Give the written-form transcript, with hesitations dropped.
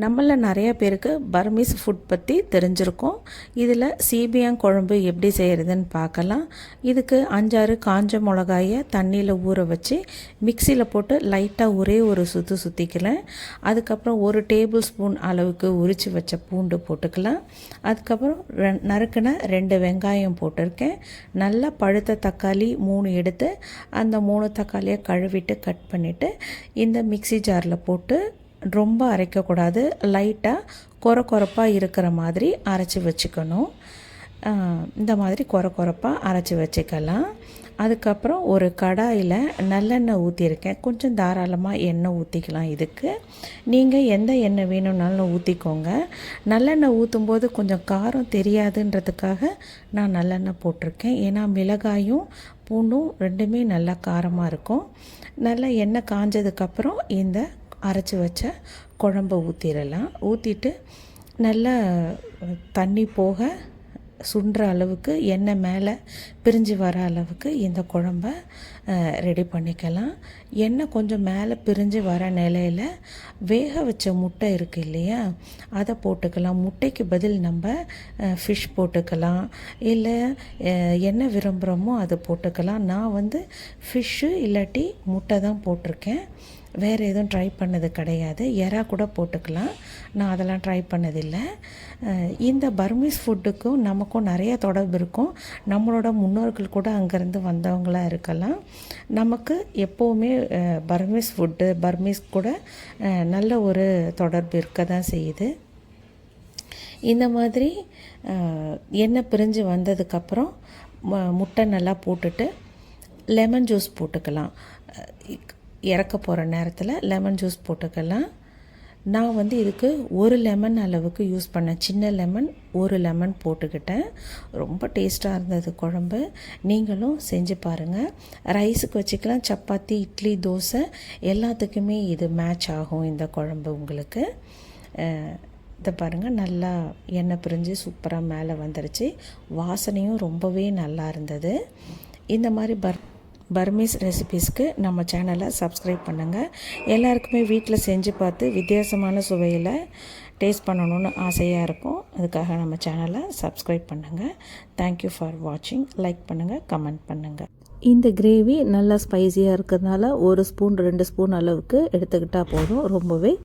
நம்மள நிறைய பேருக்கு பர்மீஸ் ஃபுட் பற்றி தெரிஞ்சிருக்கும். இதில் சீபியாங் குழம்பு எப்படி செய்கிறதுன்னு பார்க்கலாம். இதுக்கு 5-6 காஞ்ச மிளகாயை தண்ணியில் ஊற வச்சு மிக்சியில் போட்டு லைட்டாக ஒரே ஒரு சுற்றிக்கலாம். அதுக்கப்புறம் 1 டேபிள் ஸ்பூன் அளவுக்கு உரித்து வச்ச பூண்டு போட்டுக்கலாம். அதுக்கப்புறம் நறுக்கின 2 வெங்காயம் போட்டிருக்கேன். நல்லா பழுத்த தக்காளி 3 எடுத்து அந்த 3 தக்காளியை கழுவிட்டு கட் பண்ணிவிட்டு இந்த மிக்சி ஜாரில் போட்டு ரொம்ப அரைக்கக்கூடாது, லைட்டாக கொரப்பாக இருக்கிற மாதிரி அரைச்சி வச்சுக்கணும். இந்த மாதிரி கொரப்பாக அரைச்சி வச்சுக்கலாம். அதுக்கப்புறம் ஒரு கடாயில் நல்லெண்ணெய் ஊற்றிருக்கேன். கொஞ்சம் தாராளமாக எண்ணெய் ஊற்றிக்கலாம். இதுக்கு நீங்கள் எந்த எண்ணெய் வேணும்னாலும் ஊற்றிக்கோங்க. நல்லெண்ணெய் ஊற்றும்போது கொஞ்சம் காரம் தெரியாதுன்றதுக்காக நான் நல்லெண்ணெய் போட்டிருக்கேன். ஏன்னா மிளகாயும் பூண்டும் ரெண்டுமே நல்லா காரமாக இருக்கும். நல்லா எண்ணெய் காஞ்சதுக்கப்புறம் இந்த அரைச்சி வச்ச குழம்பை ஊற்றிடலாம். ஊற்றிட்டு நல்லா தண்ணி போக சுண்டுற அளவுக்கு எண்ணெய் மேலே பிரிஞ்சு வர அளவுக்கு இந்த குழம்ப ரெடி பண்ணிக்கலாம். எண்ணெய் கொஞ்சம் மேலே பிரிஞ்சு வர நிலையில் வேக வச்ச முட்டை இருக்குது இல்லையா, அதை போட்டுக்கலாம். முட்டைக்கு பதில் நம்ம ஃபிஷ் போட்டுக்கலாம், இல்லை என்ன விரும்புகிறோமோ அதை போட்டுக்கலாம். நான் ஃபிஷ்ஷு இல்லாட்டி முட்டை தான் போட்டிருக்கேன். வேறு எதுவும் ட்ரை பண்ணது கிடையாது. எறா கூட போட்டுக்கலாம், நான் அதெல்லாம் ட்ரை பண்ணதில்லை. இந்த பர்மீஸ் ஃபுட்டுக்கும் நமக்கும் நிறைய தொடர்பு இருக்கும். நம்மளோட முன்னோர்கள் கூட அங்கேருந்து வந்தவங்களாக இருக்கலாம். நமக்கு எப்போவுமே பர்மீஸ் ஃபுட்டு, பர்மீஸ் கூட நல்ல ஒரு தொடர்பு இருக்க தான் செய்யுது. இந்த மாதிரி எண்ணெய் பிரிஞ்சு வந்ததுக்கப்புறம் முட்டை நல்லா போட்டுட்டு லெமன் ஜூஸ் போட்டுக்கலாம். இறக்க போகிற நேரத்தில் லெமன் ஜூஸ் போட்டுக்கலாம். நான் இதுக்கு 1 லெமன் அளவுக்கு யூஸ் பண்ணேன். சின்ன லெமன் 1 லெமன் போட்டுக்கிட்டேன். ரொம்ப டேஸ்ட்டாக இருந்தது குழம்பு. நீங்களும் செஞ்சு பாருங்கள். ரைஸுக்கு வச்சுக்கலாம், சப்பாத்தி, இட்லி, தோசை எல்லாத்துக்குமே இது மேட்ச் ஆகும். இந்த குழம்பு உங்களுக்கு இதை பாருங்கள், நல்லா எண்ணெய் பிரிஞ்சு சூப்பராக மேலே வந்துருச்சு. வாசனையும் ரொம்பவே நல்லா இருந்தது. இந்த மாதிரி பர்மீஸ் ரெசிபீஸ்க்கு நம்ம சேனலை சப்ஸ்கிரைப் பண்ணுங்கள். எல்லாருக்குமே வீட்டில் செஞ்சு பார்த்து வித்தியாசமான சுவையில் டேஸ்ட் பண்ணணுன்னு ஆசையாக இருக்கும். அதுக்காக நம்ம சேனலை சப்ஸ்கிரைப் பண்ணுங்கள். தேங்க்யூ ஃபார் வாட்சிங். லைக் பண்ணுங்கள், கமெண்ட் பண்ணுங்கள். இந்த கிரேவி நல்லா ஸ்பைஸியாக இருக்கிறதுனால 1 ஸ்பூன் 2 ஸ்பூன் அளவுக்கு எடுத்துக்கிட்டால் போதும். ரொம்பவே